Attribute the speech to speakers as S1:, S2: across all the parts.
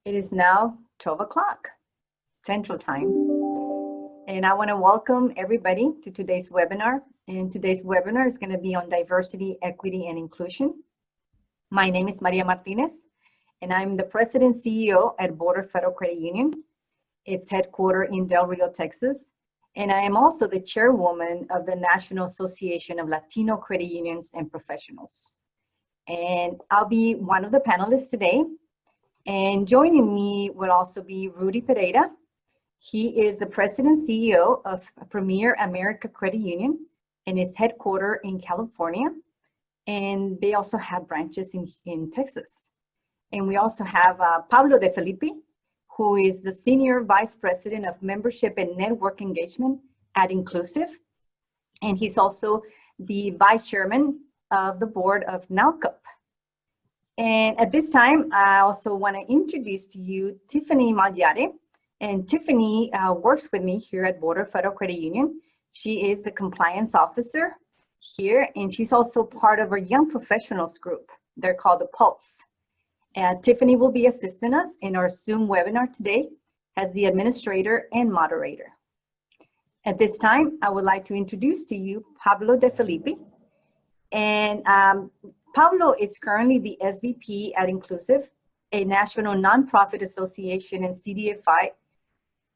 S1: It is now 12 o'clock Central Time, and I want to welcome everybody to today's webinar. And today's webinar is going to be on diversity, equity, and inclusion. My name is Maria Martinez, and I'm the President CEO at Border Federal Credit Union. It's headquartered in Del Rio, Texas. And I am also the chairwoman of the National Association of Latino Credit Unions and Professionals. And I'll be one of the panelists today. And joining me will also be Rudy Pereira. He is the President and CEO of Premier America Credit Union and is headquartered in California. And they also have branches in Texas. And we also have Pablo De Felipe, who is the Senior Vice President of Membership and Network Engagement at Inclusiv. And he's also the Vice Chairman of the Board of NLCUP. And at this time, I also want to introduce to you Tiffany Magliare. And Tiffany works with me here at Border Federal Credit Union. She is the compliance officer here, and she's also part of our young professionals group. They're called the Pulse. And Tiffany will be assisting us in our Zoom webinar today as the administrator and moderator. At this time, I would like to introduce to you Pablo De Felipe. And Pablo is currently the SVP at Inclusiv, a national nonprofit association in CDFI.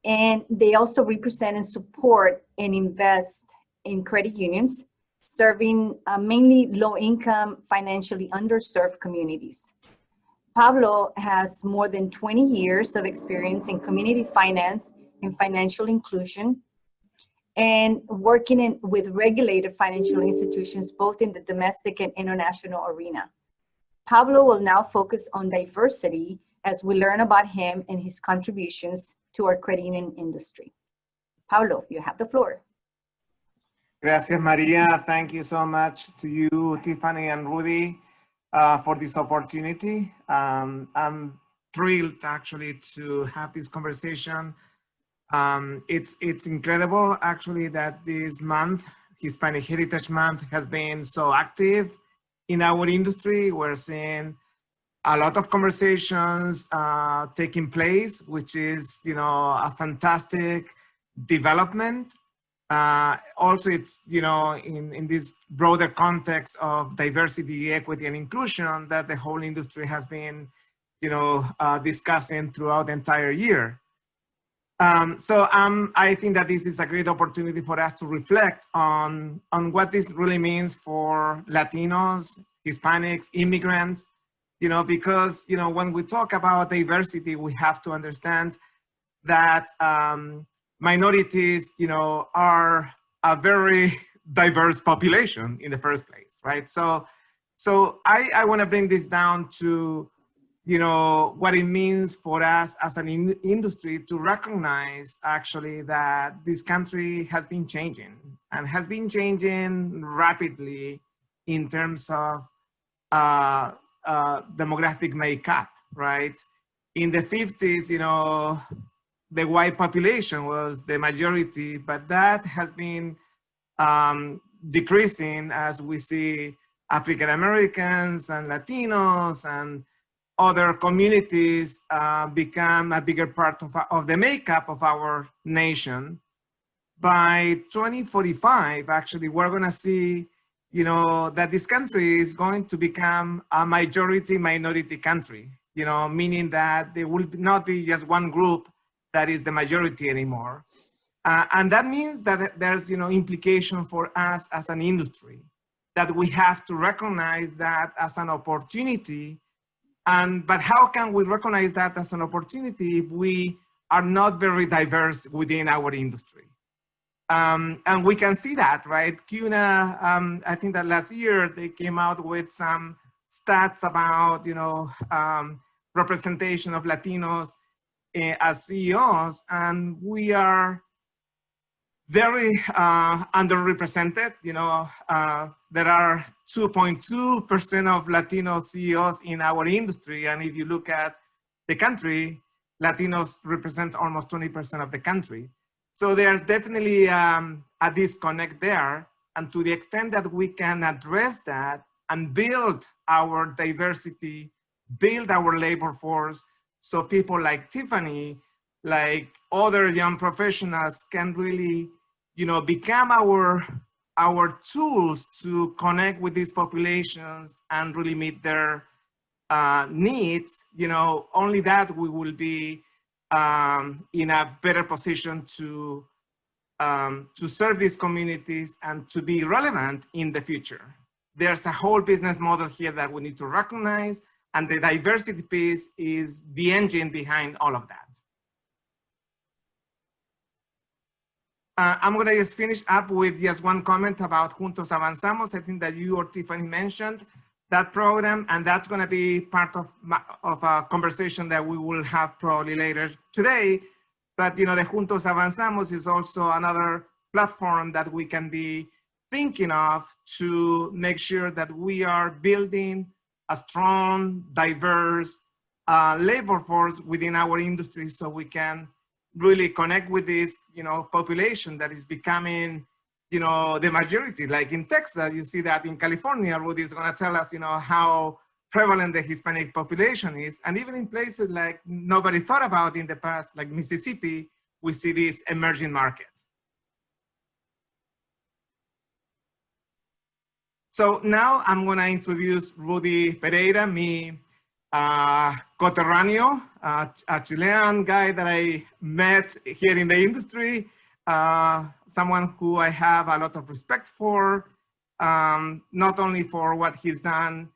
S1: And they also represent and support and invest in credit unions, serving mainly low-income, financially underserved communities. Pablo has more than 20 years of experience in community finance and financial inclusion, and working with regulated financial institutions, both in the domestic and international arena. Pablo will now focus on diversity as we learn about him and his contributions to our credit union industry. Pablo, you have the floor.
S2: Gracias, Maria. Thank you so much to you, Tiffany and Rudy, for this opportunity. I'm thrilled actually to have this conversation. It's incredible actually that this month, Hispanic Heritage Month, has been so active in our industry. We're seeing a lot of conversations taking place, which is, a fantastic development. Also, it's, in this broader context of diversity, equity, and inclusion that the whole industry has been, discussing throughout the entire year. I think that this is a great opportunity for us to reflect on what this really means for Latinos, Hispanics, immigrants, because, when we talk about diversity, we have to understand that minorities, are a very diverse population in the first place, right? So I want to bring this down to, what it means for us as an industry to recognize actually that this country has been changing and has been changing rapidly in terms of demographic makeup, right? In the 50s, the white population was the majority, but that has been decreasing as we see African Americans and Latinos and other communities become a bigger part of the makeup of our nation. By 2045, actually, we're going to see, that this country is going to become a majority-minority country, meaning that there will not be just one group that is the majority anymore. And that means that there's, implication for us as an industry, that we have to recognize that as an opportunity. But how can we recognize that as an opportunity if we are not very diverse within our industry? And we can see that, right? CUNA, I think that last year they came out with some stats about, representation of Latinos as CEOs, and we are very underrepresented. There are 2.2% of Latino CEOs in our industry, and if you look at the country, Latinos represent almost 20% of the country. So there's definitely a disconnect there, and to the extent that we can address that and build our diversity, build our labor force, so people like Tiffany, like other young professionals can really, become our tools to connect with these populations and really meet their needs. Only that we will be in a better position to serve these communities and to be relevant in the future. There's a whole business model here that we need to recognize, and the diversity piece is the engine behind all of that. I'm going to just finish up with just one comment about Juntos Avanzamos. I think that you or Tiffany mentioned that program, and that's going to be part of a conversation that we will have probably later today. But the Juntos Avanzamos is also another platform that we can be thinking of to make sure that we are building a strong, diverse labor force within our industry, so we can really connect with this, population that is becoming, the majority. Like in Texas, you see that in California. Rudy is going to tell us, how prevalent the Hispanic population is. And even in places like nobody thought about in the past, like Mississippi, we see this emerging market. So now I'm going to introduce Rudy Pereira, mi coterráneo, a Chilean guy that I met here in the industry, someone who I have a lot of respect for, not only for what he's done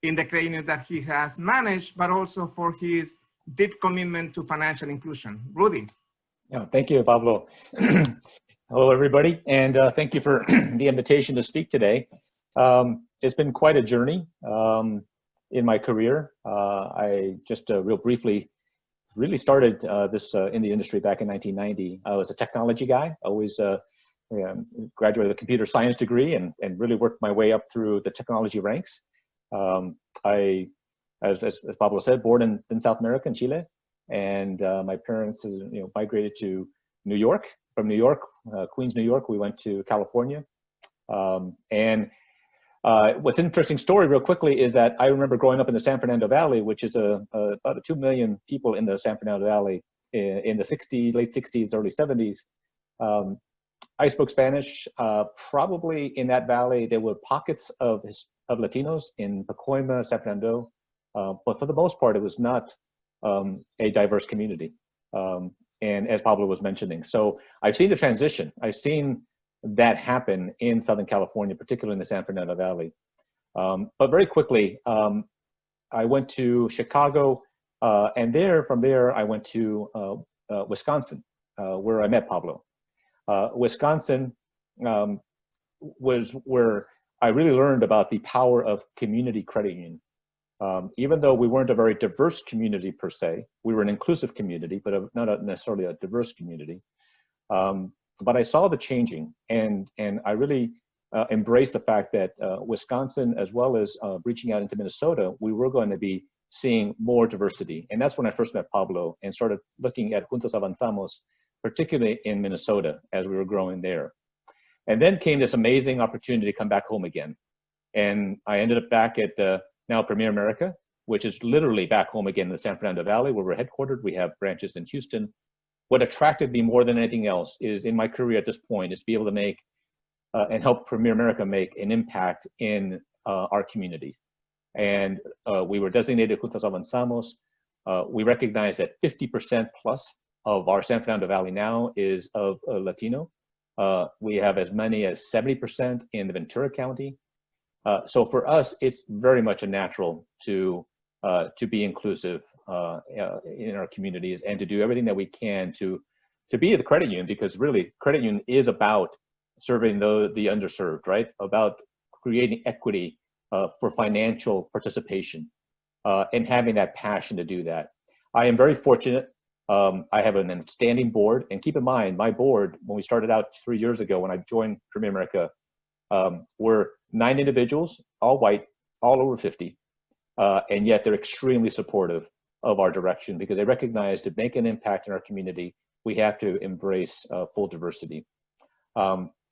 S2: in the credit union that he has managed, but also for his deep commitment to financial inclusion. Rudy.
S3: Yeah, thank you, Pablo. Hello, everybody, and thank you for the invitation to speak today. It's been quite a journey in my career. I just real briefly really started this in the industry back in 1990. I was a technology guy, always graduated with a computer science degree and really worked my way up through the technology ranks. As Pablo said, born in South America, in Chile, and my parents migrated to New York. From New York, Queens, New York, we went to California. What's an interesting story real quickly is that I remember growing up in the San Fernando Valley, which is about 2 million people in the San Fernando Valley in the late 60s, early 70s. I spoke Spanish. Probably in that valley, there were pockets of Latinos in Pacoima, San Fernando, but for the most part, it was not a diverse community. And as Pablo was mentioning, so I've seen the transition. I've seen that happen in Southern California, particularly in the San Fernando Valley. But very quickly, I went to Chicago, and from there, I went to Wisconsin, where I met Pablo. Wisconsin was where I really learned about the power of community credit union. Even though we weren't a very diverse community per se, we were an inclusive community, but not necessarily a diverse community. But I saw the changing, and I really embraced the fact that Wisconsin, as well as reaching out into Minnesota, we were going to be seeing more diversity. And that's when I first met Pablo and started looking at Juntos Avanzamos, particularly in Minnesota, as we were growing there. And then came this amazing opportunity to come back home again. And I ended up back at now Premier America, which is literally back home again in the San Fernando Valley, where we're headquartered. We have branches in Houston. What attracted me more than anything else is in my career at this point is to be able to make and help Premier America make an impact in our community. And we were designated Juntos Avanzamos. We recognize that 50% plus of our San Fernando Valley now is of Latino. We have as many as 70% in the Ventura County. So for us, it's very much a natural to be inclusive in our communities and to do everything that we can to be the credit union, because really credit union is about serving the underserved, right? About creating equity for financial participation and having that passion to do that. I am very fortunate. I have an outstanding board, and keep in mind, my board, when we started out 3 years ago, when I joined Premier America, were 9 individuals, all white, all over 50, and yet they're extremely supportive of our direction because they recognize to make an impact in our community, we have to embrace full diversity.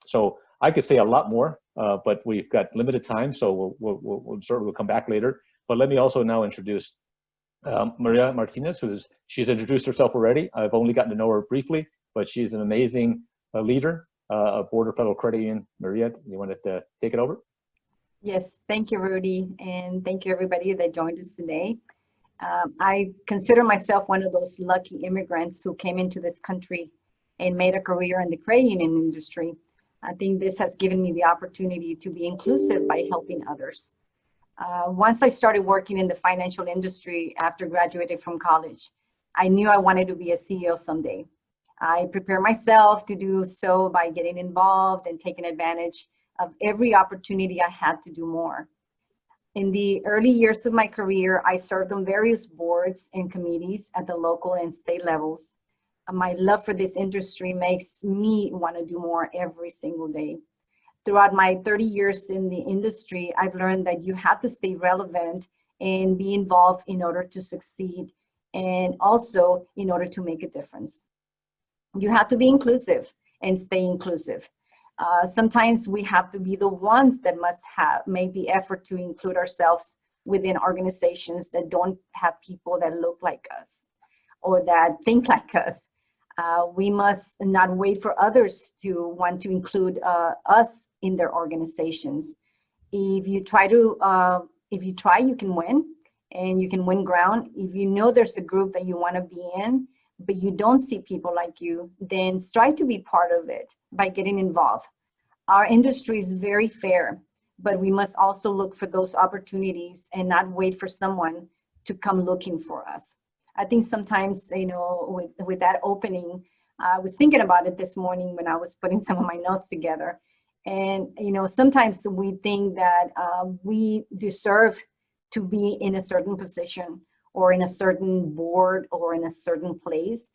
S3: So I could say a lot more, but we've got limited time, so we'll come back later. But let me also now introduce Maria Martinez, she's introduced herself already. I've only gotten to know her briefly, but she's an amazing leader, a Board of Federal Credit Union. Maria, you want to take it over?
S1: Yes, thank you, Rudy, and thank you everybody that joined us today. I consider myself one of those lucky immigrants who came into this country and made a career in the credit union industry. I think this has given me the opportunity to be inclusive by helping others. Once I started working in the financial industry after graduating from college, I knew I wanted to be a CEO someday. I prepared myself to do so by getting involved and taking advantage of every opportunity I had to do more. In the early years of my career, I served on various boards and committees at the local and state levels. My love for this industry makes me want to do more every single day. Throughout my 30 years in the industry, I've learned that you have to stay relevant and be involved in order to succeed, and also in order to make a difference. You have to be inclusive and stay inclusive. Sometimes we have to be the ones that must make the effort to include ourselves within organizations that don't have people that look like us or that think like us. We must not wait for others to want to include us in their organizations. If you try, you can win, and you can win ground. If you know there's a group that you want to be in, but you don't see people like you, then strive to be part of it by getting involved. Our industry is very fair, but we must also look for those opportunities and not wait for someone to come looking for us. I think sometimes, with that opening, I was thinking about it this morning when I was putting some of my notes together. And, sometimes we think that we deserve to be in a certain position or in a certain board or in a certain place,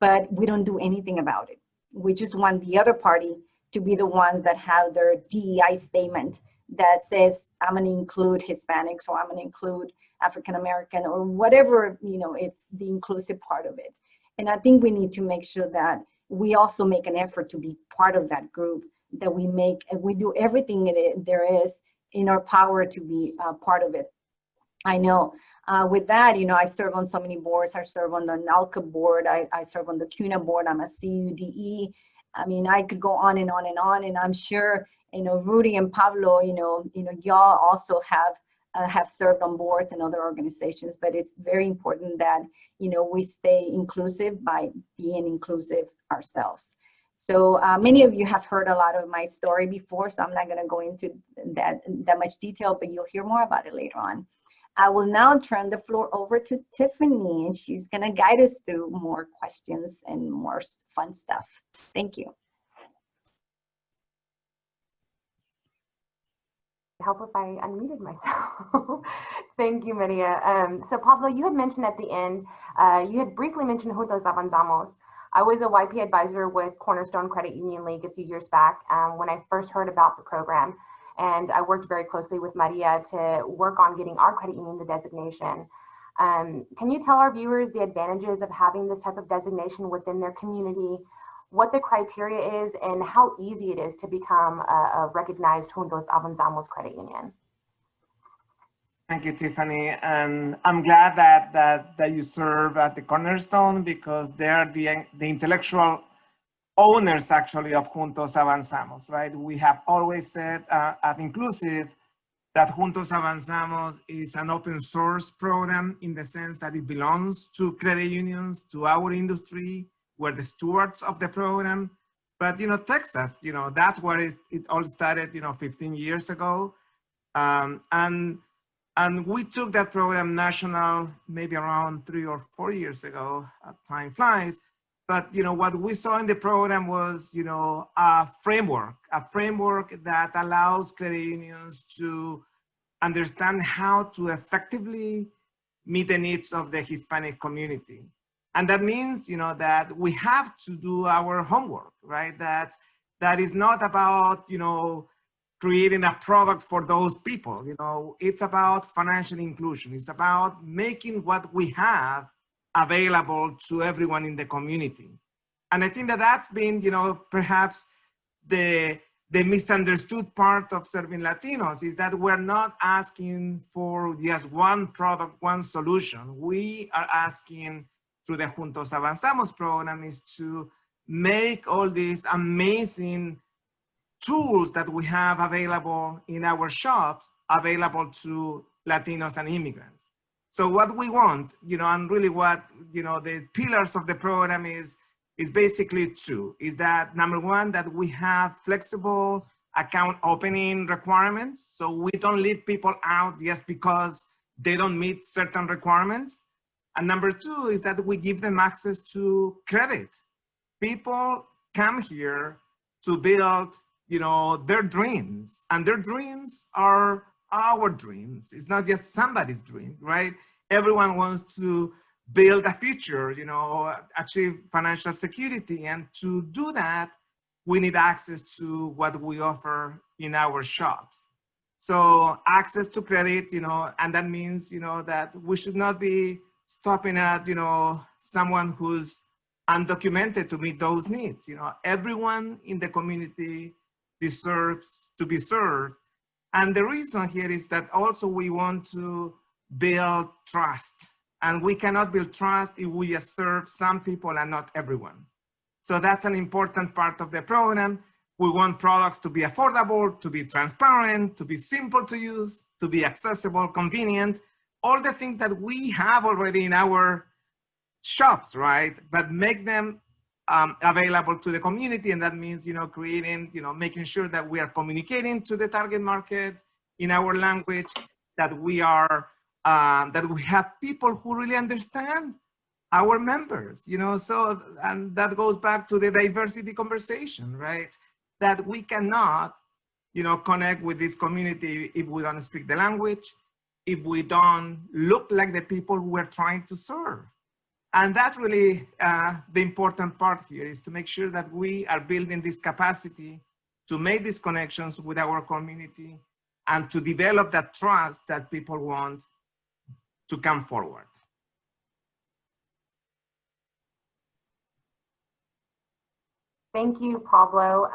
S1: but we don't do anything about it. We just want the other party to be the ones that have their DEI statement that says, I'm going to include Hispanics, or I'm going to include African American, or whatever, it's the inclusive part of it. And I think we need to make sure that we also make an effort to be part of that group, that we do everything there is in our power to be part of it. I know with that, I serve on so many boards. I serve on the NLCUP board. I serve on the CUNA board. I'm a CUDE. I mean, I could go on and on and on. And I'm sure, Rudy and Pablo, y'all also have served on boards and other organizations, but it's very important that, we stay inclusive by being inclusive ourselves. So many of you have heard a lot of my story before, so I'm not going to go into that much detail, but you'll hear more about it later on. I will now turn the floor over to Tiffany, and she's going to guide us through more questions and more fun stuff. Thank you.
S4: Help if I unmuted myself. Thank you, Maria. So Pablo, you had mentioned at the end, you had briefly mentioned Juntos Avanzamos. I was a YP advisor with Cornerstone Credit Union League a few years back when I first heard about the program. And I worked very closely with Maria to work on getting our credit union the designation. Can you tell our viewers the advantages of having this type of designation within their community, what the criteria is, and how easy it is to become a recognized Juntos Avanzamos credit union?
S2: Thank you, Tiffany. And I'm glad that you serve at the Cornerstone, because they're the intellectual owners actually of Juntos Avanzamos, right? We have always said at Inclusive that Juntos Avanzamos is an open source program in the sense that it belongs to credit unions, to our industry. We're the stewards of the program. But, Texas, that's where it all started, 15 years ago. And we took that program national maybe around 3 or 4 years ago. Time flies. But, what we saw in the program was, a framework that allows credit unions to understand how to effectively meet the needs of the Hispanic community. And that means, that we have to do our homework, right? That is not about, creating a product for those people. It's about financial inclusion. It's about making what we have available to everyone in the community. And I think that that's been, perhaps the the misunderstood part of serving Latinos is that we're not asking for just one product, one solution. We are asking through the Juntos Avanzamos program is to make all these amazing tools that we have available in our shops available to Latinos and immigrants. So what we want, and really what, the pillars of the program is basically two, is that number one, that we have flexible account opening requirements. So we don't leave people out just because they don't meet certain requirements. And number two is that we give them access to credit. People come here to build, their dreams, and their dreams are our dreams. It's not just somebody's dream, right? Everyone wants to build a future, achieve financial security. And to do that, we need access to what we offer in our shops. So access to credit, and that means, that we should not be stopping at, someone who's undocumented to meet those needs. Everyone in the community deserves to be served. And the reason here is that also we want to build trust. And we cannot build trust if we just serve some people and not everyone. So that's an important part of the program. We want products to be affordable, to be transparent, to be simple to use, to be accessible, convenient, all the things that we have already in our shops, right? But make them available to the community. And that means, creating, making sure that we are communicating to the target market in our language, that we are that we have people who really understand our members, so, and that goes back to the diversity conversation, right? That we cannot, connect with this community if we don't speak the language, if we don't look like the people we're trying to serve. And that's really the important part here, is to make sure that we are building this capacity to make these connections with our community and to develop that trust that people want to come forward.
S4: Thank you, Pablo.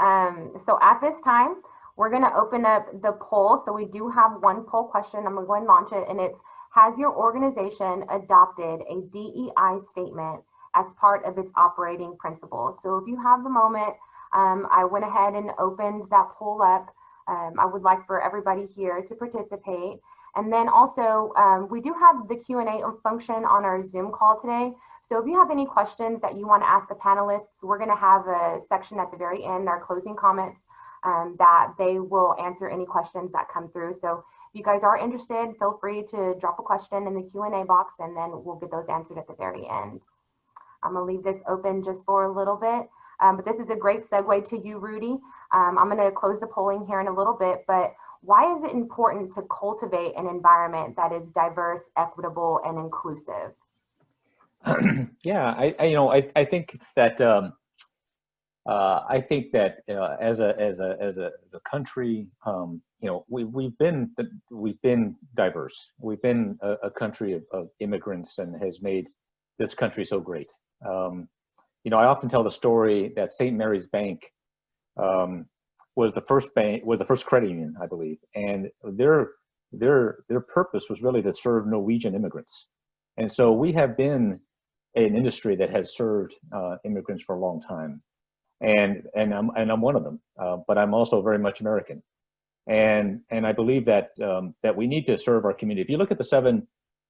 S4: So at this time, we're going to open up the poll. So we do have one poll question. I'm going to go ahead and launch it. And it's, has your organization adopted a DEI statement as part of its operating principles? So if you have the moment, I went ahead and opened that poll up. I would like for everybody here to participate. And then also, we do have the Q&A function on our Zoom call today. So if you have any questions that you want to ask the panelists, we're going to have a section at the very end, our closing comments, that they will answer any questions that come through. So if you guys are interested, feel free to drop a question in the Q&A box, and then we'll get those answered at the very end. I'm going to leave this open just for a little bit. But this is a great segue to you, Rudy. I'm going to close the polling here in a little bit, but why is it important to cultivate an environment that is diverse, equitable, and inclusive?
S3: Yeah, I think that as a country, we've been diverse. We've been a country of immigrants, and has made this country so great. I often tell the story that St. Mary's Bank was the first credit union, I believe, and their purpose was really to serve Norwegian immigrants. And so we have been an industry that has served immigrants for a long time, and I'm one of them. But I'm also very much American, and I believe that that we need to serve our community. If you look at the 7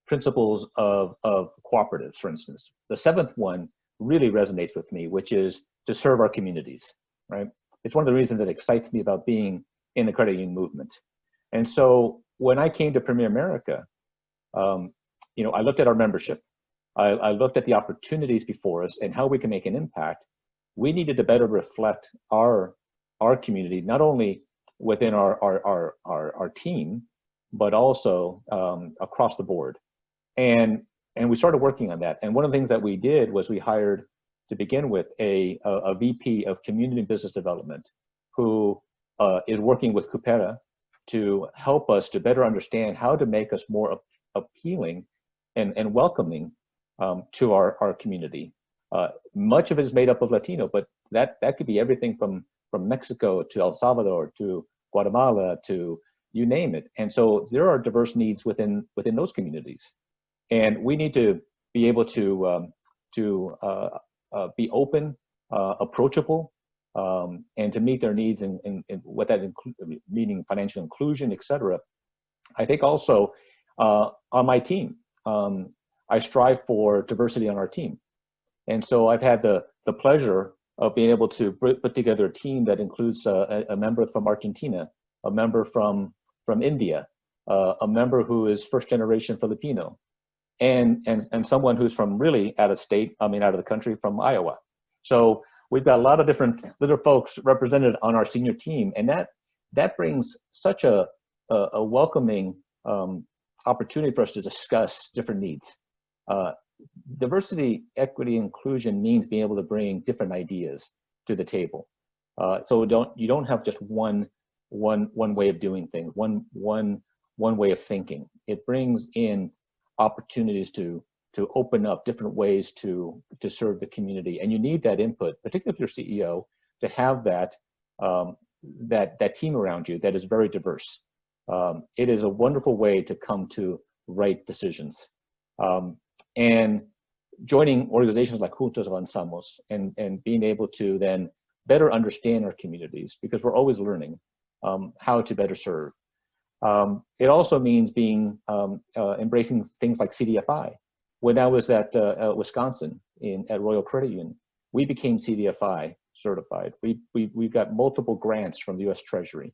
S3: principles of cooperatives, for instance, the 7th one really resonates with me, which is to serve our communities. Right? It's one of the reasons that excites me about being in the credit union movement. And so when I came to Premier America, I looked at our membership. I looked at the opportunities before us and how we can make an impact. We needed to better reflect our community, not only within our team, but also across the board. And we started working on that. And one of the things that we did was we hired, to begin with, a VP of Community and Business Development, who is working with Coopera to help us to better understand how to make us more appealing and welcoming to our community. Much of it is made up of Latino, but that could be everything from Mexico to El Salvador to Guatemala to you name it. And so there are diverse needs within those communities, and we need to be able to be open, approachable, and to meet their needs and what that meaning financial inclusion, etc. I think also on my team, I strive for diversity on our team, and so I've had the pleasure of being able to put together a team that includes a member from Argentina, a member from India, a member who is first generation Filipino, and someone who's from really out of the country, from Iowa. So we've got a lot of different little folks represented on our senior team, and that brings such a welcoming opportunity for us to discuss different needs. Diversity, equity, inclusion means being able to bring different ideas to the table. So you don't have just one way of doing things, one way of thinking. It brings in opportunities to open up different ways to serve the community, and you need that input, particularly if you're CEO, to have that team around you that is very diverse. It is a wonderful way to come to right decisions. And joining organizations like Juntos Avanzamos and being able to then better understand our communities, because we're always learning how to better serve. It also means embracing things like CDFI. When I was at Wisconsin at Royal Credit Union, we became CDFI certified. We got multiple grants from the U.S. Treasury,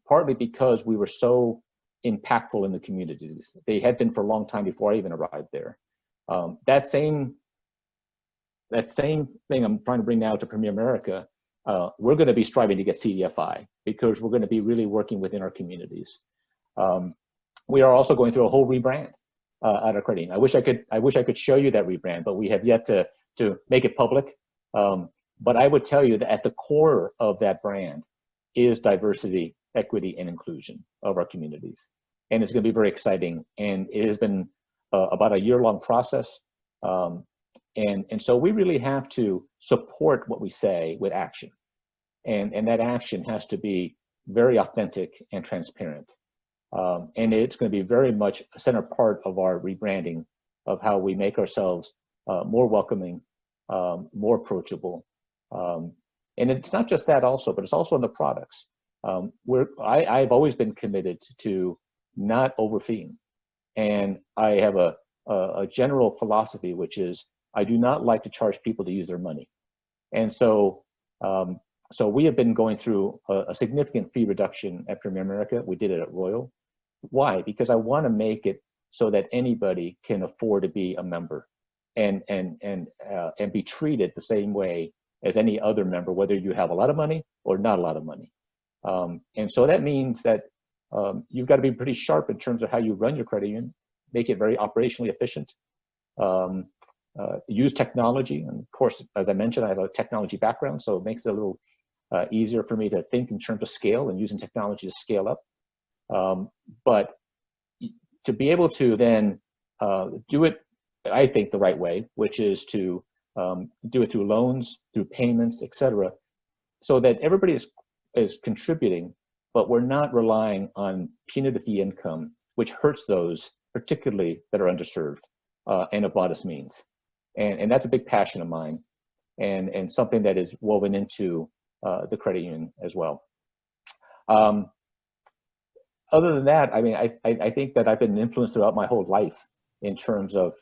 S3: partly because we were so impactful in the communities. They had been for a long time before I even arrived there. That same thing I'm trying to bring now to Premier America. We're going to be striving to get CDFI because we're going to be really working within our communities. We are also going through a whole rebrand at our credit union. I wish I could show you that rebrand, but we have yet to make it public. But I would tell you that at the core of that brand is diversity, equity, and inclusion of our communities. And it's going to be very exciting. And it has been about a year-long process. And so we really have to support what we say with action. And that action has to be very authentic and transparent. And it's going to be very much a center part of our rebranding of how we make ourselves more welcoming, more approachable. And it's not just that also, but it's also in the products. I've always been committed to not overfeeing. And I have a general philosophy, which is I do not like to charge people to use their money. And so we have been going through a significant fee reduction at Premier America. We did it at Royal. Why? Because I want to make it so that anybody can afford to be a member and be treated the same way as any other member, whether you have a lot of money or not a lot of money. And so that means that you've got to be pretty sharp in terms of how you run your credit union, make it very operationally efficient, use technology. And of course, as I mentioned, I have a technology background, so it makes it a little easier for me to think in terms of scale and using technology to scale up. But to be able to then do it, I think, the right way, which is to do it through loans, through payments, etc., so that everybody is contributing, but we're not relying on punitive fee income, which hurts those particularly that are underserved and of modest means. And that's a big passion of mine, and something that is woven into the credit union as well. Other than that, I mean, I think that I've been influenced throughout my whole life in terms of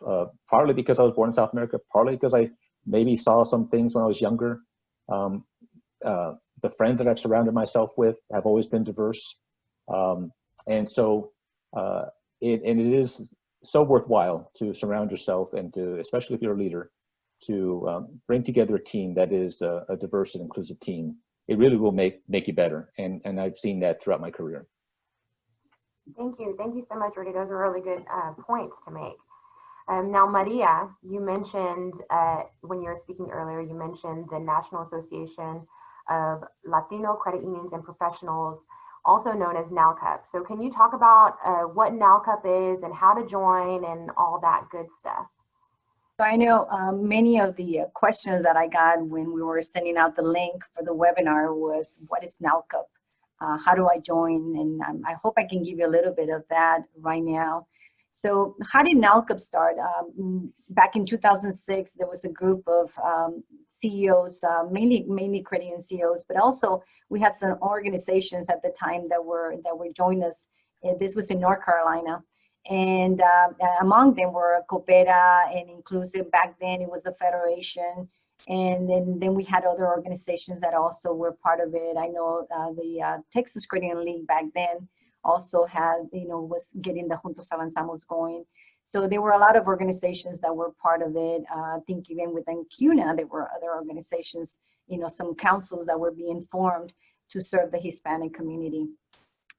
S3: partly because I was born in South America, partly because I maybe saw some things when I was younger. The friends that I've surrounded myself with have always been diverse. And so it is so worthwhile to surround yourself and to, especially if you're a leader, to bring together a team that is a diverse and inclusive team. It really will make you better. And I've seen that throughout my career.
S4: Thank you. Thank you so much, Rudy. Those are really good points to make. Now, Maria, you mentioned when you were speaking earlier, you mentioned the National Association of Latino Credit Unions and Professionals, also known as NLCUP. So can you talk about what NLCUP is and how to join and all that good stuff?
S1: So I know many of the questions that I got when we were sending out the link for the webinar was, what is NLCUP? How do I join? And I hope I can give you a little bit of that right now. So how did NLCUP start? Back in 2006, there was a group of CEOs, mainly credit union CEOs, but also we had some organizations at the time that were joining us. This was in North Carolina. And among them were Coopera and Inclusiv. Back then it was a federation. And then we had other organizations that also were part of it. I know the Texas Credit Union League back then also had, was getting the Juntos Avanzamos going. So there were a lot of organizations that were part of it. I think even within CUNA, there were other organizations, some councils that were being formed to serve the Hispanic community.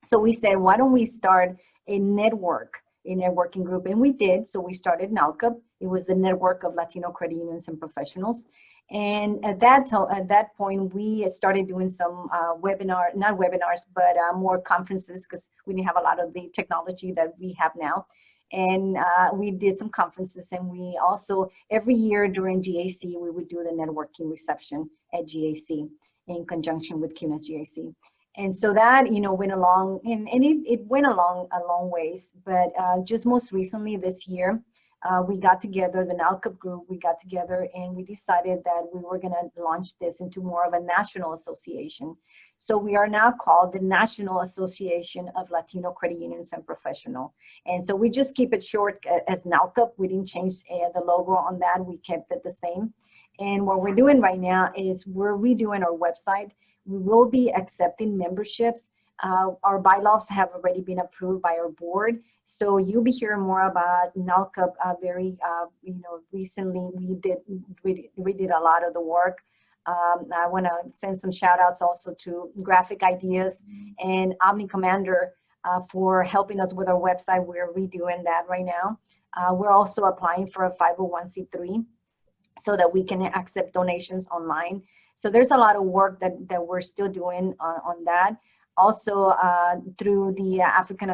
S1: So we said, why don't we start a networking group? And we did. So we started NLCUP. It was the network of Latino credit unions and professionals. And at that point, we started doing some not webinars, but more conferences, because we didn't have a lot of the technology that we have now. And we did some conferences, and we also, every year during GAC, we would do the networking reception at GAC in conjunction with CUNA's GAC. And so that, went along, and it went along a long ways. But just most recently this year, we got together, the NLCUP group, we got together and we decided that we were going to launch this into more of a national association. So we are now called the National Association of Latino Credit Unions and Professional. And so we just keep it short as NLCUP. We didn't change the logo on that. We kept it the same. And what we're doing right now is we're redoing our website. We will be accepting memberships. Our bylaws have already been approved by our board. So you'll be hearing more about NLCUP very, recently we did a lot of the work. I want to send some shout outs also to Graphic Ideas and Omni Commander for helping us with our website. We're redoing that right now. We're also applying for a 501c3 so that we can accept donations online. So there's a lot of work that we're still doing on that. Also through the African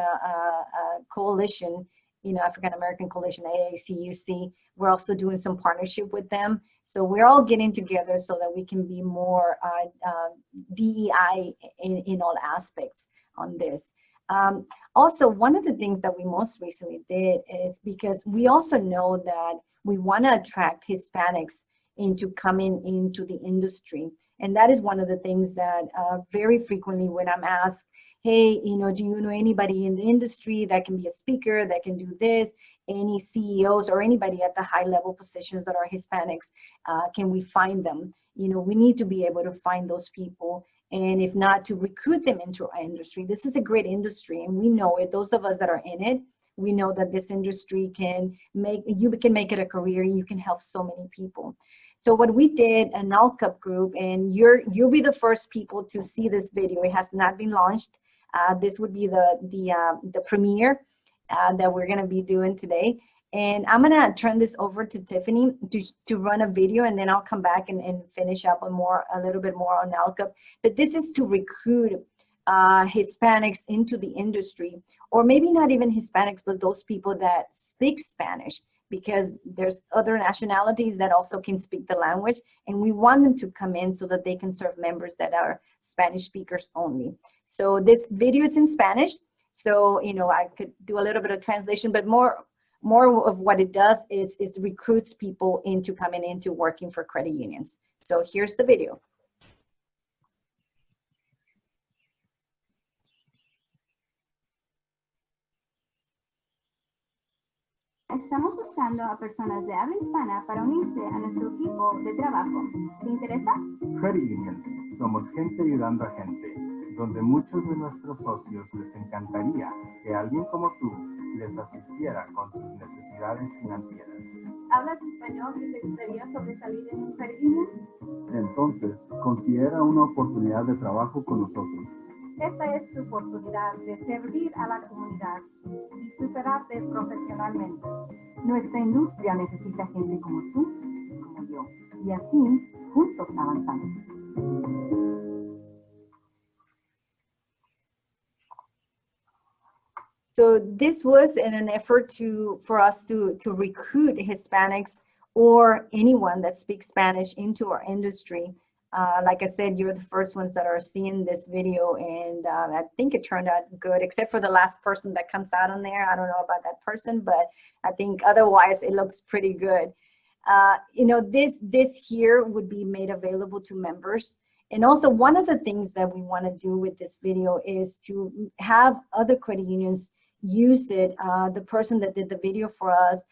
S1: Coalition, African American Coalition, AACUC, we're also doing some partnership with them. So we're all getting together so that we can be more DEI in all aspects on this. Also, one of the things that we most recently did is because we also know that we want to attract Hispanics into coming into the industry. And that is one of the things that very frequently when I'm asked, hey, do you know anybody in the industry that can be a speaker, that can do this, any CEOs or anybody at the high level positions that are Hispanics, can we find them? We need to be able to find those people. And if not, to recruit them into our industry. This is a great industry and we know it. Those of us that are in it, we know that this industry you can make it a career. You can help so many people. So what we did, a NLCUP group, and you'll be the first people to see this video. It has not been launched. This would be the premiere that we're going to be doing today. And I'm going to turn this over to Tiffany to run a video, and then I'll come back and finish up on a little bit more on NLCUP. But this is to recruit Hispanics into the industry, or maybe not even Hispanics, but those people that speak Spanish, because there's other nationalities that also can speak the language, and we want them to come in so that they can serve members that are Spanish speakers only. So this video is in Spanish, so I could do a little bit of translation, but more of what it does is it recruits people into coming into working for credit unions. So here's the video.
S5: Estamos buscando a personas de habla hispana para unirse a nuestro equipo de trabajo. ¿Te interesa?
S6: Credit unions, somos gente ayudando a gente, donde muchos de nuestros socios les encantaría que alguien como tú les asistiera con sus necesidades financieras.
S5: ¿Hablas español y te gustaría sobresalir en un credit union?
S6: Entonces, considera una oportunidad de trabajo con nosotros.
S5: Esta es tu oportunidad de servir a la comunidad y superarte profesionalmente. Nuestra industria necesita gente como tú y como yo, y así juntos avanzamos.
S1: So this was in an effort for us to recruit Hispanics or anyone that speaks Spanish into our industry. Like I said, you're the first ones that are seeing this video, and I think it turned out good, except for the last person that comes out on there. I don't know about that person, but I think otherwise it looks pretty good. You know, this here would be made available to members. And also one of the things that we want to do with this video is to have other credit unions use it. The person that did the video for us,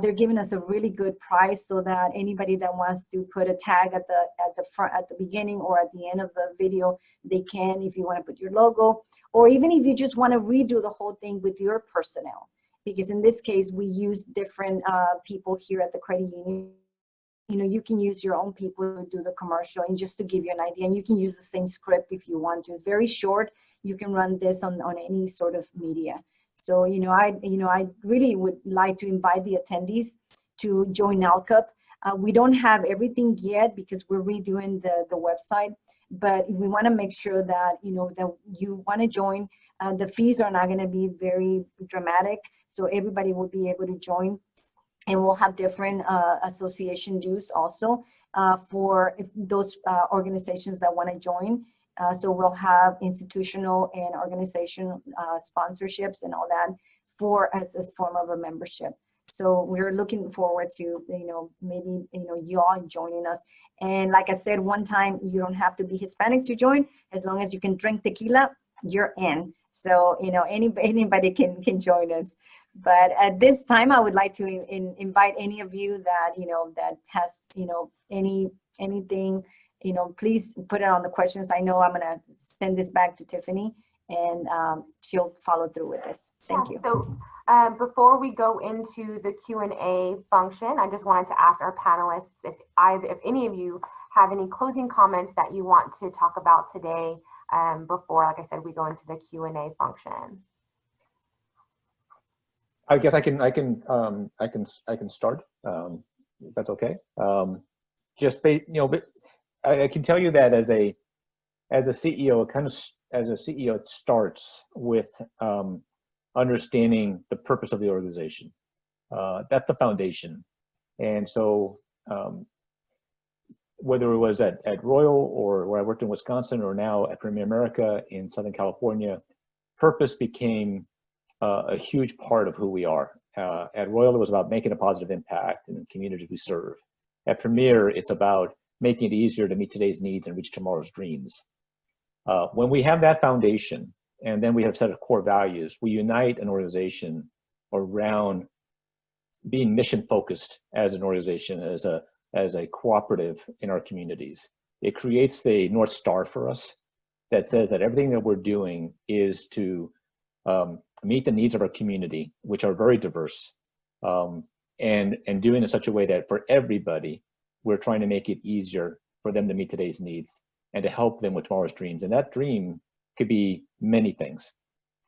S1: they're giving us a really good price, so that anybody that wants to put a tag at the front, at the beginning or at the end of the video, they can, if you want to put your logo, or even if you just want to redo the whole thing with your personnel. Because in this case, we use different people here at the credit union. You know, you can use your own people to do the commercial, and just to give you an idea, and you can use the same script if you want to. It's very short. You can run this on any sort of media. So, I really would like to invite the attendees to join NLCUP. We don't have everything yet because we're redoing the website, but we want to make sure that, that you want to join. The fees are not going to be very dramatic, so everybody will be able to join. And we'll have different association dues also for those organizations that want to join. So we'll have institutional and organization sponsorships and all that as a form of a membership. So we're looking forward to, maybe, you all joining us. And like I said, one time, you don't have to be Hispanic to join. As long as you can drink tequila, you're in. So, anybody can join us. But at this time, I would like to invite any of you that, that has, anything, please put it on the questions. I know I'm going to send this back to Tiffany, and she'll follow through with this. Thank you.
S4: So before we go into the Q&A function, I just wanted to ask our panelists if any of you have any closing comments that you want to talk about today before, like I said, we go into the Q&A function.
S3: I guess I can start, if that's okay. I can tell you that as a CEO, it starts with understanding the purpose of the organization. That's the foundation. And so whether it was at Royal, or where I worked in Wisconsin, or now at Premier America in Southern California, purpose became a huge part of who we are. At Royal, it was about making a positive impact in the communities we serve. At Premier, it's about making it easier to meet today's needs and reach tomorrow's dreams. When we have that foundation, and then we have a set of core values, we unite an organization around being mission focused as an organization, as a cooperative in our communities. It creates the North Star for us that says that everything that we're doing is to meet the needs of our community, which are very diverse, and doing in such a way that for everybody, we're trying to make it easier for them to meet today's needs and to help them with tomorrow's dreams. And that dream could be many things.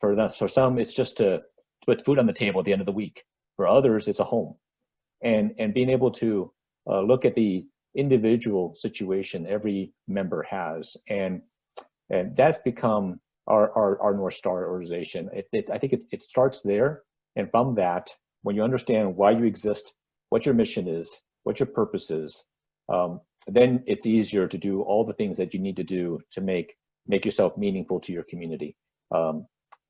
S3: For some, it's just to put food on the table at the end of the week. For others, it's a home. And being able to look at the individual situation every member has, and that's become our North Star organization. I think it starts there, and from that, when you understand why you exist, what your mission is, what your purpose is, then it's easier to do all the things that you need to do to make yourself meaningful to your community.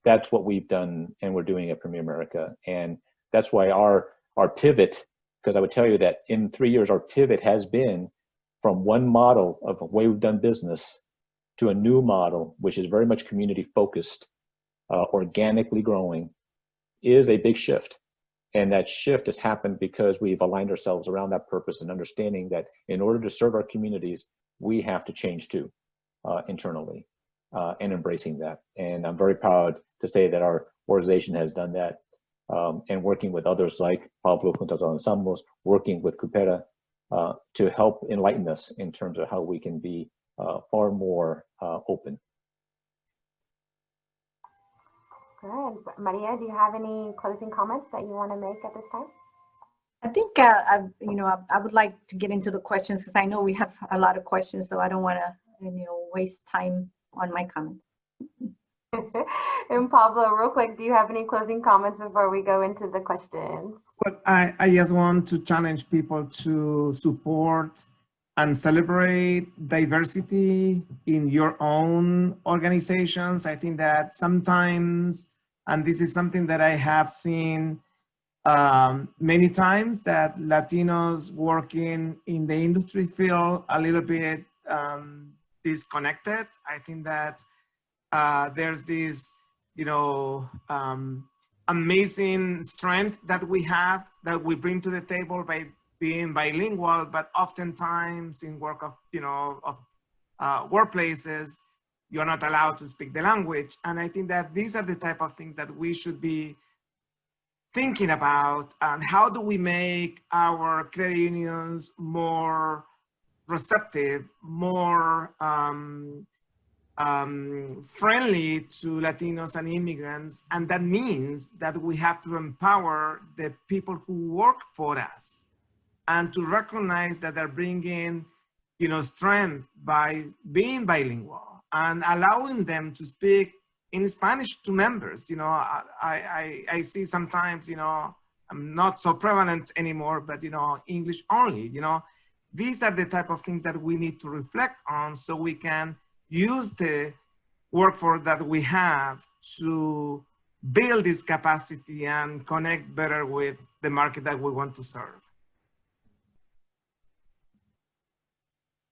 S3: That's what we've done, and we're doing at Premier America, and that's why our pivot. Because I would tell you that in 3 years, our pivot has been from one model of the way we've done business to a new model, which is very much community focused, organically growing, is a big shift. And that shift has happened because we've aligned ourselves around that purpose and understanding that in order to serve our communities, we have to change too, internally, and embracing that. And I'm very proud to say that our organization has done that. And working with others like Pablo, Juntos Avanzamos, working with Coopera to help enlighten us in terms of how we can be far more open.
S4: Good. Maria, do you have any closing comments that you want to make at this time?
S1: I think I would like to get into the questions, because I know we have a lot of questions, so I don't want to waste time on my comments.
S4: And Pablo, real quick, do you have any closing comments before we go into the questions?
S2: But I just want to challenge people to support and celebrate diversity in your own organizations. I think that sometimes, and this is something that I have seen many times, that Latinos working in the industry feel a little bit disconnected. I think that there's this, amazing strength that we have, that we bring to the table by being bilingual, but oftentimes in workplaces, you're not allowed to speak the language. And I think that these are the type of things that we should be thinking about, and how do we make our credit unions more receptive, more friendly to Latinos and immigrants. And that means that we have to empower the people who work for us, and to recognize that they're bringing, strength by being bilingual and allowing them to speak in Spanish to members. I see sometimes, I'm not so prevalent anymore, but, English only, These are the type of things that we need to reflect on, so we can use the workforce that we have to build this capacity and connect better with the market that we want to serve.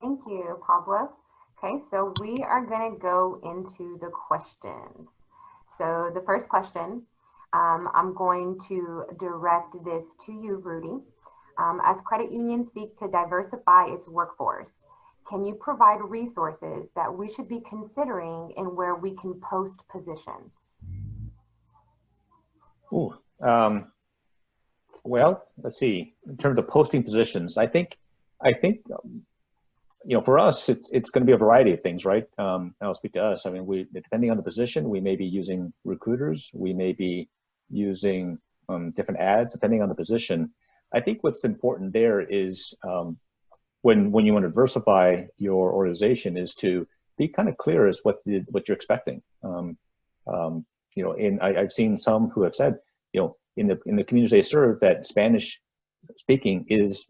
S4: Thank you, Pablo. Okay, so we are going to go into the questions. So the first question, I'm going to direct this to you, Rudy. As credit unions seek to diversify its workforce, can you provide resources that we should be considering and where we can post positions?
S3: Ooh, well, let's see. In terms of posting positions, I think, for us, it's going to be a variety of things, right? I'll speak to us. I mean, depending on the position, we may be using recruiters. We may be using different ads, depending on the position. I think what's important there is when you want to diversify your organization is to be kind of clear as what you're expecting. I've seen some who have said, in the communities they serve, that Spanish speaking is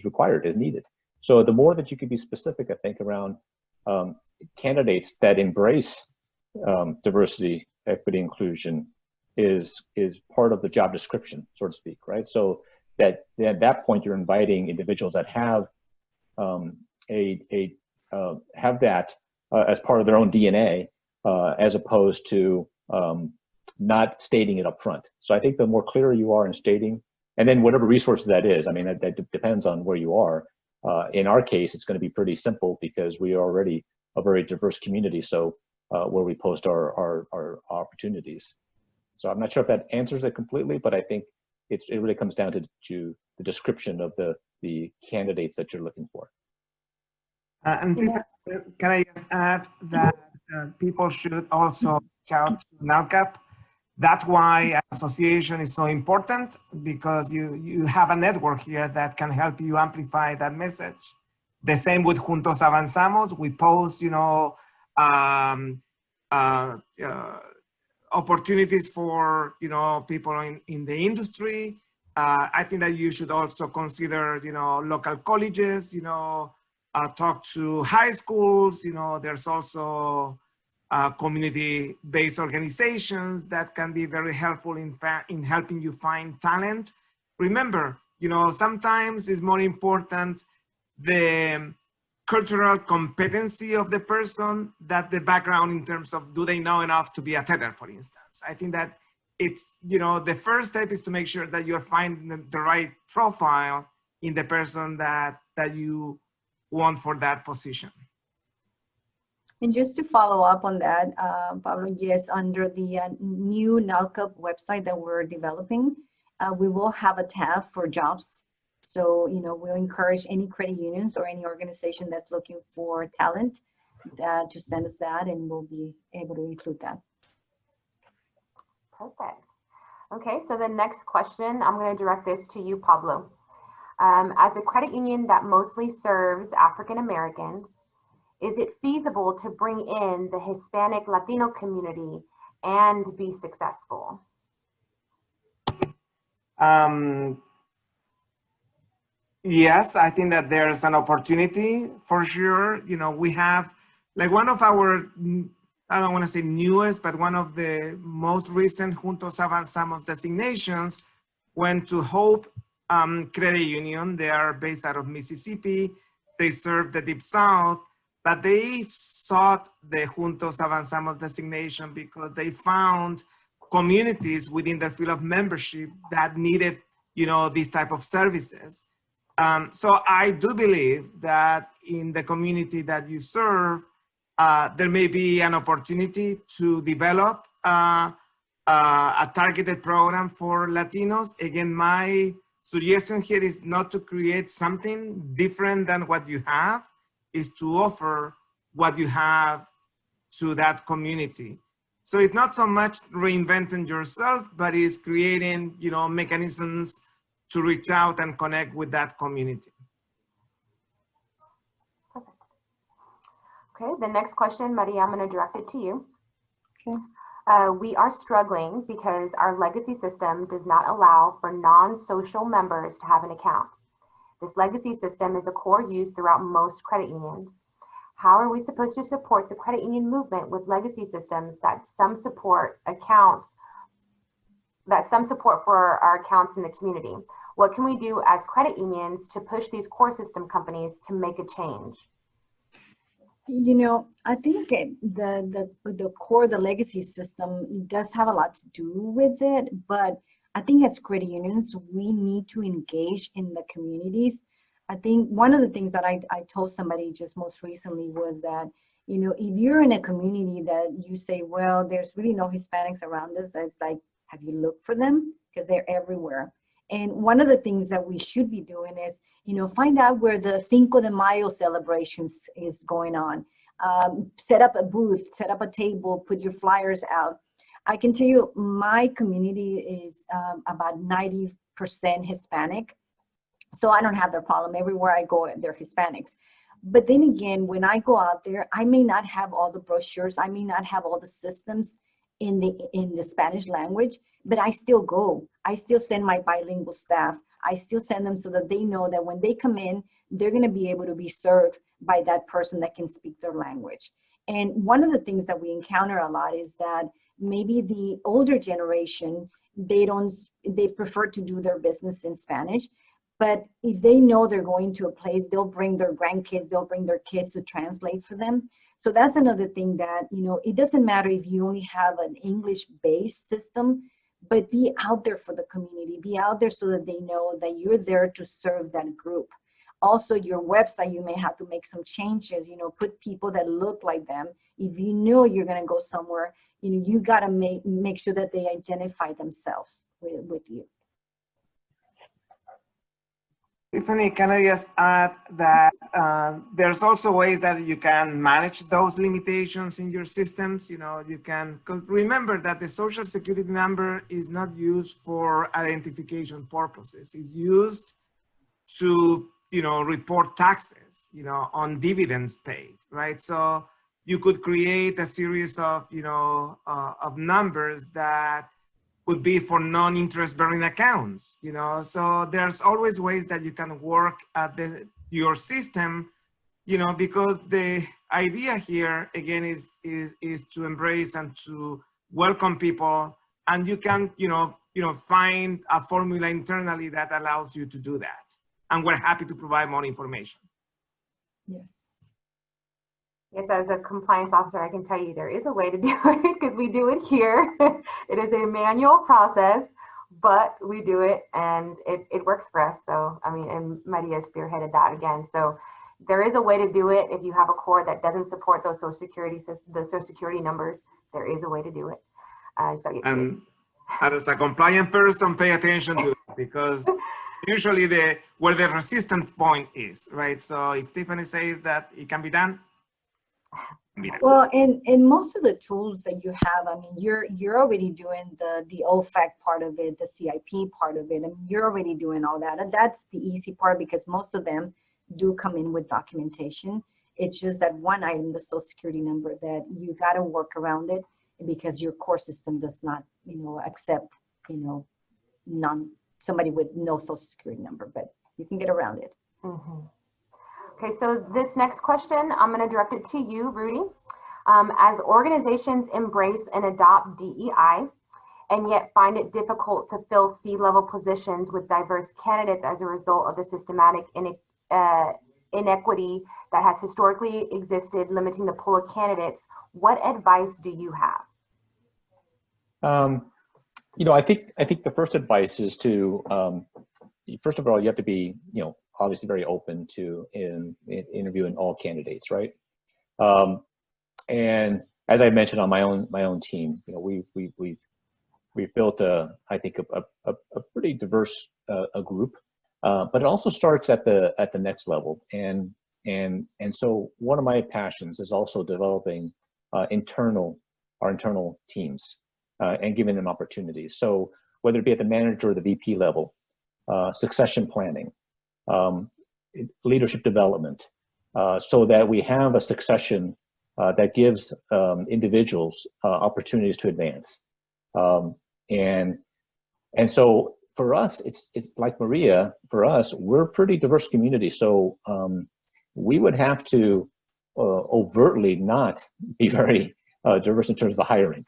S3: required, is needed. So the more that you can be specific, I think, around candidates that embrace diversity, equity, inclusion is part of the job description, so to speak, right? So that at that point you're inviting individuals that have that as part of their own DNA, as opposed to not stating it up front. So I think the more clear you are in stating, and then whatever resources that is, I mean, that depends on where you are. In our case, it's going to be pretty simple because we are already a very diverse community. So where we post our opportunities. So I'm not sure if that answers it completely, but I think it really comes down to the description of the candidates that you're looking for.
S2: And can I just add that people should also reach out to NLCUP. That's why association is so important, because you have a network here that can help you amplify that message. The same with Juntos Avanzamos. We post, opportunities for, people in the industry. I think that you should also consider, local colleges, talk to high schools. There's also community-based organizations that can be very helpful in helping you find talent. Remember, sometimes it's more important the cultural competency of the person than the background in terms of, do they know enough to be a teller, for instance. I think that it's, the first step is to make sure that you're finding the right profile in the person that you want for that position.
S1: And just to follow up on that, Pablo, yes, under the new NLCUP website that we're developing, we will have a tab for jobs. So, we'll encourage any credit unions or any organization that's looking for talent to send us that, and we'll be able to include that.
S4: Perfect. Okay, so the next question, I'm going to direct this to you, Pablo. As a credit union that mostly serves African Americans, Is it feasible to bring in the Hispanic Latino community and be successful?
S2: Yes, I think that there's an opportunity for sure. You know, we have like one of our, I don't want to say newest, but one of the most recent Juntos Avanzamos designations went to Hope Credit Union. They are based out of Mississippi. They serve the Deep South, but they sought the Juntos Avanzamos designation because they found communities within their field of membership that needed, you know, these type of services. So I do believe that in the community that you serve, there may be an opportunity to develop a targeted program for Latinos. Again, my suggestion here is not to create something different than what you have, is to offer what you have to that community. So it's not so much reinventing yourself, but it's creating, you know, mechanisms to reach out and connect with that community.
S4: Perfect. Okay, the next question, Maria, I'm going to direct it to you.
S1: Okay.
S4: We are struggling because our legacy system does not allow for non-social members to have an account. This legacy system is a core used throughout most credit unions. How are we supposed to support the credit union movement with legacy systems that some support for our accounts in the community? What can we do as credit unions to push these core system companies to make a change?
S1: You know, I think the core, the legacy system does have a lot to do with it, but I think as credit unions, we need to engage in the communities. I think one of the things that I told somebody just most recently was that, you know, if you're in a community that you say, well, there's really no Hispanics around us, it's like, have you looked for them? Because they're everywhere. And one of the things that we should be doing is, you know, find out where the Cinco de Mayo celebrations is going on. Set up a booth, set up a table, put your flyers out. I can tell you my community is about 90% Hispanic. So I don't have the problem. Everywhere I go, they're Hispanics. But then again, when I go out there, I may not have all the brochures. I may not have all the systems in the Spanish language, but I still go. I still send my bilingual staff. I still send them so that they know that when they come in, they're going to be able to be served by that person that can speak their language. And one of the things that we encounter a lot is that maybe the older generation, they prefer to do their business in Spanish. But if they know they're going to a place, they'll bring their grandkids, they'll bring their kids to translate for them. So that's another thing that, you know, it doesn't matter if you only have an English-based system, but be out there for the community, be out there so that they know that you're there to serve that group. Also, your website, you may have to make some changes, you know, put people that look like them. If you know you're going to go somewhere, you know, you got to make sure that they identify themselves with you.
S2: Tiffany, can I just add that there's also ways that you can manage those limitations in your systems. You know, you can, because remember that the social security number is not used for identification purposes. It's used to, you know, report taxes, you know, on dividends paid, right? So you could create a series of, you know, of numbers that would be for non-interest bearing accounts, you know? So there's always ways that you can work at your system, you know, because the idea here, again, is to embrace and to welcome people. And you can, you know, find a formula internally that allows you to do that. And we're happy to provide more information.
S1: Yes.
S4: Yes, as a compliance officer, I can tell you there is a way to do it because we do it here. It is a manual process, but we do it and it works for us. So, I mean, and Maria spearheaded that again. So there is a way to do it. If you have a core that doesn't support those the social security numbers, there is a way to do it.
S2: And as a compliant person, pay attention to it because usually where the resistance point is, right? So if Tiffany says that it can be done,
S1: well, and most of the tools that you have, I mean, you're already doing the OFAC part of it, the CIP part of it. I mean, you're already doing all that. And that's the easy part because most of them do come in with documentation. It's just that one item, the Social Security number, that you got to work around it because your core system does not, accept, somebody with no Social Security number, but you can get around it.
S4: Mm-hmm. Okay, so this next question, I'm going to direct it to you, Rudy. As organizations embrace and adopt DEI, and yet find it difficult to fill C-level positions with diverse candidates as a result of the systematic inequity that has historically existed, limiting the pool of candidates, what advice do you have?
S3: I think the first advice is to, first of all, you have to be, obviously very open to interviewing all candidates, right? And as I mentioned on my own team, we've built I think a pretty diverse group, but it also starts at the next level. And so one of my passions is also developing our internal teams and giving them opportunities. So whether it be at the manager or the VP level, succession planning, leadership development, so that we have a succession that gives individuals opportunities to advance. And so for us, it's like Maria, for us, we're a pretty diverse community. So we would have to overtly not be very diverse in terms of the hiring.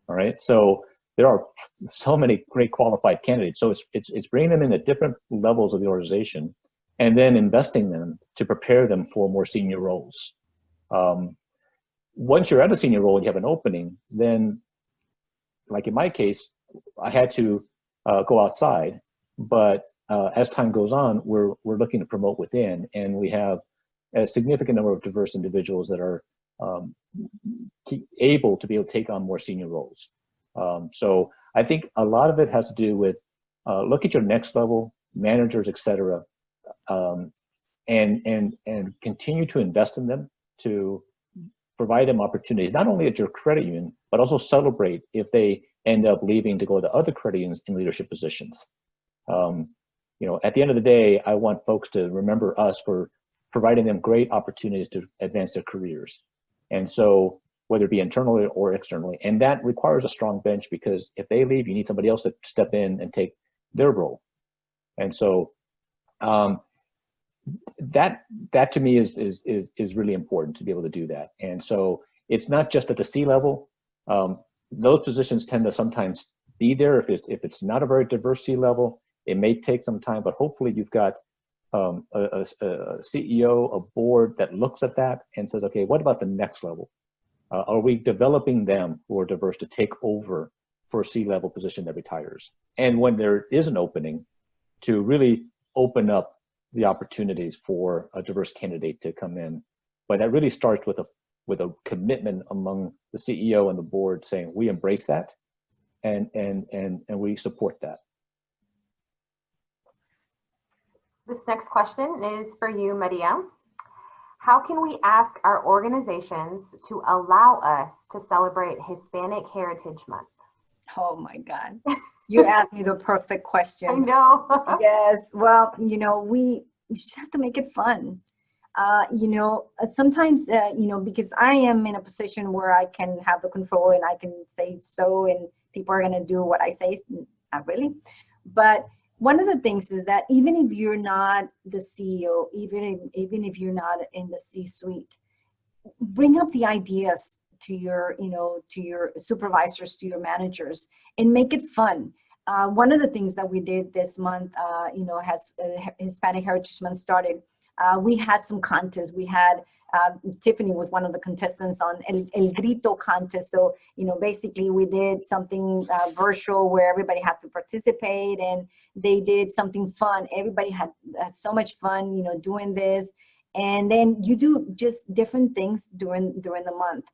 S3: All right. So there are so many great qualified candidates. So it's bringing them in at different levels of the organization and then investing them to prepare them for more senior roles. Once you're at a senior role and you have an opening, then like in my case, I had to go outside, but as time goes on, we're looking to promote within, and we have a significant number of diverse individuals that are able to be able to take on more senior roles. So I think a lot of it has to do with look at your next level managers, et cetera, and continue to invest in them to provide them opportunities, not only at your credit union, but also celebrate if they end up leaving to go to other credit unions in leadership positions. At the end of the day, I want folks to remember us for providing them great opportunities to advance their careers. And so whether it be internally or externally, and that requires a strong bench, because if they leave, you need somebody else to step in and take their role. And so that to me is really important to be able to do that. And so it's not just at the C level. Those positions tend to sometimes be there. If it's not a very diverse C level, it may take some time, but hopefully you've got a CEO, a board that looks at that and says, okay, what about the next level? Are we developing them who are diverse to take over for a C-level position that retires? And when there is an opening, to really open up the opportunities for a diverse candidate to come in. But that really starts with a commitment among the CEO and the board saying, we embrace that and we support that.
S4: This next question is for you, Maria. How can we ask our organizations to allow us to celebrate Hispanic Heritage Month?
S1: Oh my God. You asked me the perfect question.
S4: I know.
S1: Yes. Well, we just have to make it fun. Sometimes, because I am in a position where I can have the control and I can say so, and people are going to do what I say. Not really. But one of the things is that even if you're not the CEO, even if you're not in the C-suite, bring up the ideas to your supervisors, to your managers, and make it fun. One of the things that we did this month, has Hispanic Heritage Month started. We had some contests. We had Tiffany was one of the contestants on El Grito contest. So, basically we did something virtual where everybody had to participate, and they did something fun. Everybody had so much fun, doing this. And then you do just different things during the month.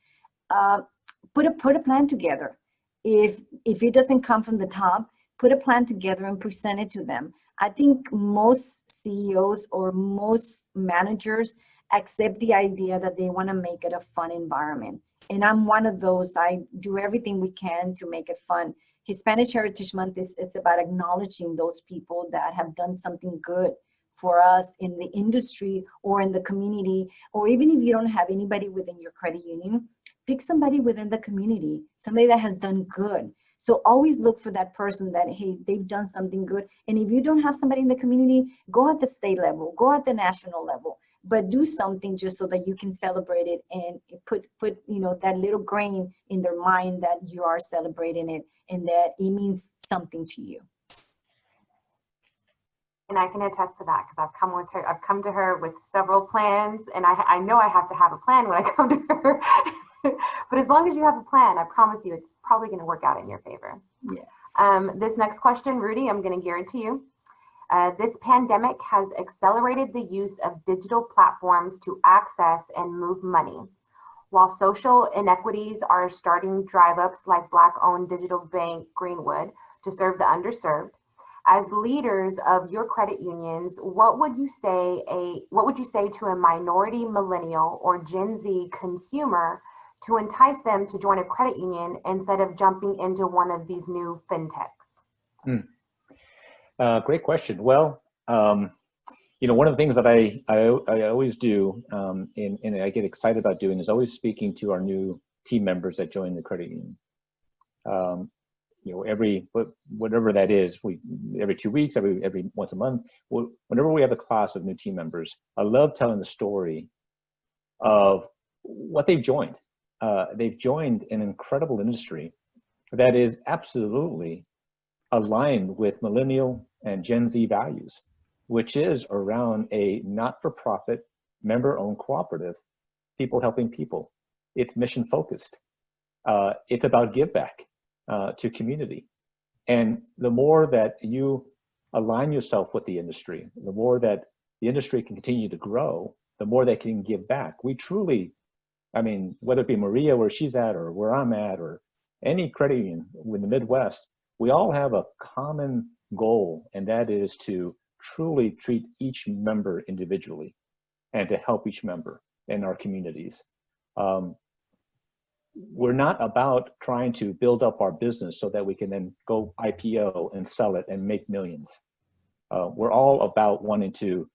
S1: Put a plan together. If it doesn't come from the top, put a plan together and present it to them. I think most CEOs or most managers accept the idea that they want to make it a fun environment. And I'm one of those. I do everything we can to make it fun. Hispanic Heritage Month it's about acknowledging those people that have done something good for us in the industry or in the community, or even if you don't have anybody within your credit union, pick somebody within the community, somebody that has done good. So always look for that person that, hey, they've done something good. And if you don't have somebody in the community, go at the state level, go at the national level, but do something just so that you can celebrate it and put that little grain in their mind that you are celebrating it and that it means something to you.
S4: And I can attest to that because I've come to her with several plans, and I know I have to have a plan when I come to her. But as long as you have a plan, I promise you it's probably going to work out in your favor.
S1: Yes.
S4: This next question, Rudy, I'm going to gear it to you. This pandemic has accelerated the use of digital platforms to access and move money. While social inequities are starting drive-ups like Black-owned digital bank Greenwood to serve the underserved, as leaders of your credit unions, what would you say to a minority millennial or Gen Z consumer to entice them to join a credit union instead of jumping into one of these new fintechs?
S3: Great question. Well, one of the things that I always do, and I get excited about doing, is always speaking to our new team members that join the credit union. Whatever that is, every 2 weeks, every once a month, whenever we have a class of new team members, I love telling the story of what they've joined. They've joined an incredible industry that is absolutely aligned with millennial and Gen Z values, which is around a not-for-profit, member-owned cooperative, people helping people. It's mission-focused. It's about give back to community. And the more that you align yourself with the industry, the more that the industry can continue to grow, the more they can give back. We truly, whether it be Maria where she's at or where I'm at or any credit union in the Midwest, we all have a common goal, and that is to truly treat each member individually and to help each member in our communities. We're not about trying to build up our business so that we can then go IPO and sell it and make millions. We're all about wanting to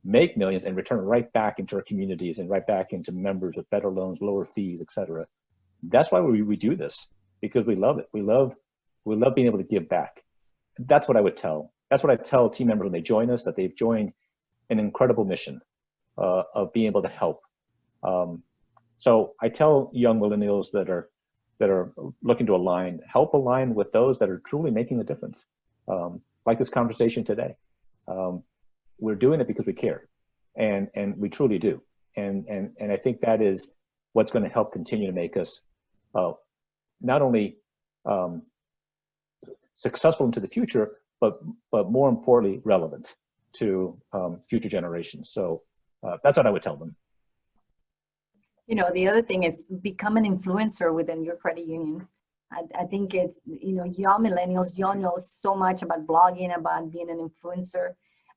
S3: make millions and return right back into our communities and right back into members with better loans, lower fees, et cetera. That's why we do this, because we love it. We love being able to give back. That's what I would tell. That's what I tell team members when they join us, that they've joined an incredible mission of being able to help. So I tell young millennials that are looking to help align with those that are truly making a difference. Like this conversation today. We're doing it because we care, and we truly do. And I think that is what's going to help continue to make us not only successful into the future, but more importantly, relevant to future generations. So that's what I would tell them.
S1: The other thing is become an influencer within your credit union. I think it's, young millennials, y'all know so much about blogging, about being an influencer.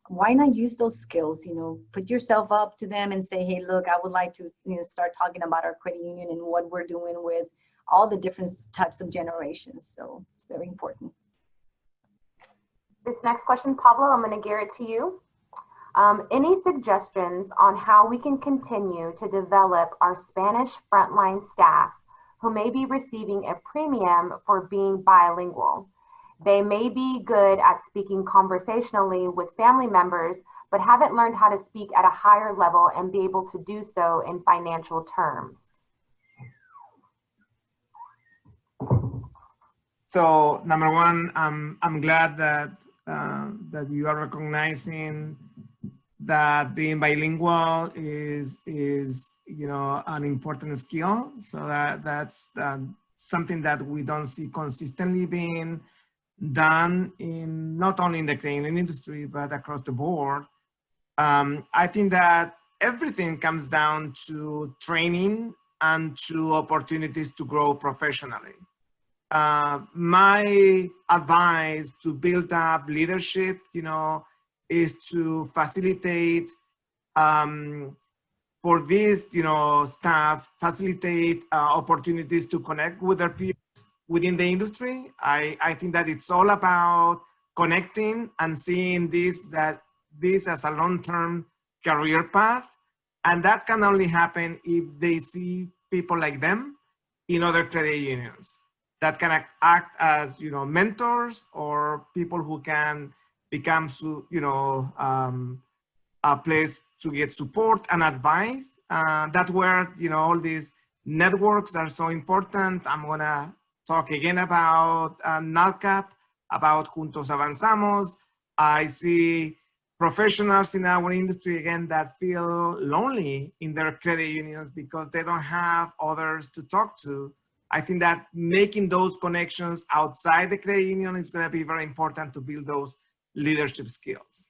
S1: Why not use those skills? Put yourself up to them and say, hey, look, I would like to start talking about our credit union and what we're doing with all the different types of generations. So it's very important.
S4: This next question, Pablo, I'm going to gear it to you. Any suggestions on how we can continue to develop our Spanish frontline staff who may be receiving a premium for being bilingual? They may be good at speaking conversationally with family members, but haven't learned how to speak at a higher level and be able to do so in financial terms.
S2: So number one, I'm glad that you are recognizing that being bilingual is an important skill. So that's something that we don't see consistently being done in not only in the credit industry but across the board. I think that everything comes down to training and to opportunities to grow professionally. My advice to build up leadership, is to facilitate for this, staff, facilitate opportunities to connect with their peers within the industry. I think that it's all about connecting and seeing this, that this as a long-term career path. And that can only happen if they see people like them in other credit unions that can act as, mentors or people who can become, a place to get support and advice. That's where, all these networks are so important. I'm gonna talk again about NLCUP, about Juntos Avanzamos. I see professionals in our industry, again, that feel lonely in their credit unions because they don't have others to talk to. I think that making those connections outside the credit union is gonna be very important to build those leadership skills.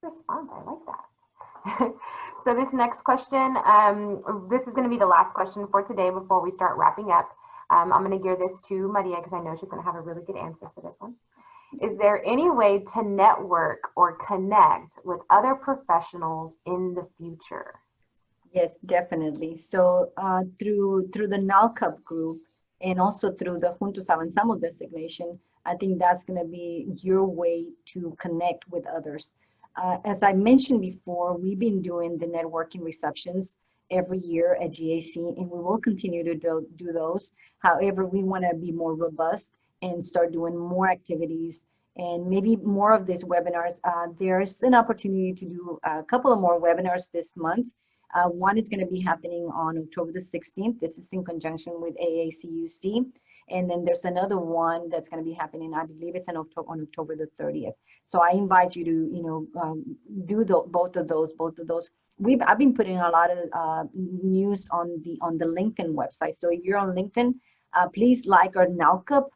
S4: Response, I like that. So this next question, this is going to be the last question for today before we start wrapping up. I'm going to gear this to Maria because I know she's going to have a really good answer for this one. Is there any way to network or connect with other professionals in the future?
S1: Yes, definitely. So through the NLCUP group and also through the Juntos Avanzamos designation, I think that's going to be your way to connect with others. As I mentioned before, we've been doing the networking receptions every year at GAC, and we will continue to do those. However, we want to be more robust and start doing more activities and maybe more of these webinars. There's an opportunity to do a couple of more webinars this month. One is going to be happening on October the 16th. This is in conjunction with AACUC. And then there's another one that's going to be happening, I believe it's on October the 30th. So I invite you to, do both of those. I've been putting a lot of news on the LinkedIn website. So if you're on LinkedIn, please like our NLCUP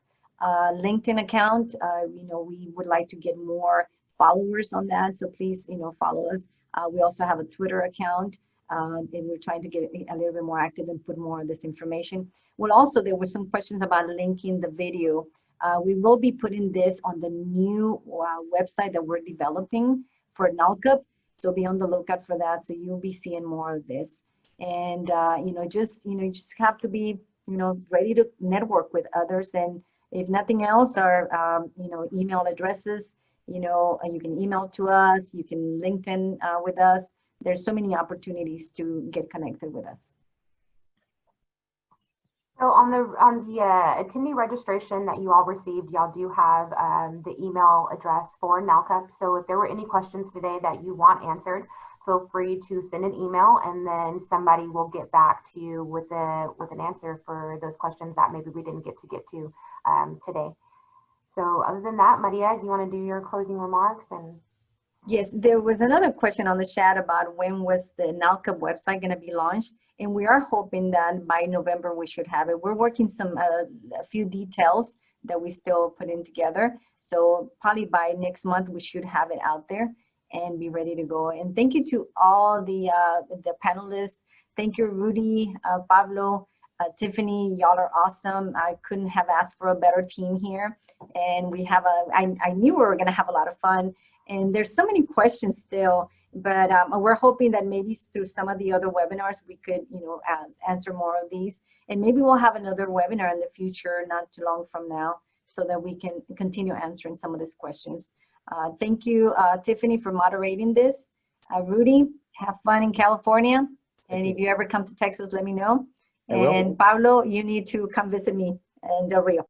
S1: LinkedIn account. We would like to get more followers on that. So please, follow us. We also have a Twitter account. And we're trying to get a little bit more active and put more of this information. Well, also, there were some questions about linking the video. We will be putting this on the new website that we're developing for NLCUP. So be on the lookout for that. So you'll be seeing more of this. And, you just have to be, ready to network with others. And if nothing else, our, email addresses, you can email to us, you can LinkedIn with us. There's so many opportunities to get connected with us.
S4: So on the attendee registration that you all received, y'all do have the email address for NLCUP. So if there were any questions today that you want answered, feel free to send an email, and then somebody will get back to you with an answer for those questions that maybe we didn't get to today. So other than that, Maria, you want to do your closing remarks? And
S1: yes, there was another question on the chat about when was the NLCUP website going to be launched, and we are hoping that by November we should have it. We're working a few details that we still putting together, so probably by next month we should have it out there and be ready to go. And thank you to all the panelists. Thank you, Rudy, Pablo, Tiffany. Y'all are awesome. I couldn't have asked for a better team here, and we have I knew we were going to have a lot of fun. And there's so many questions still, but we're hoping that maybe through some of the other webinars, we could, answer more of these. And maybe we'll have another webinar in the future, not too long from now, so that we can continue answering some of these questions. Thank you, Tiffany, for moderating this. Rudy, have fun in California. And if you ever come to Texas, let me know. And Pablo, you need to come visit me in Del Rio.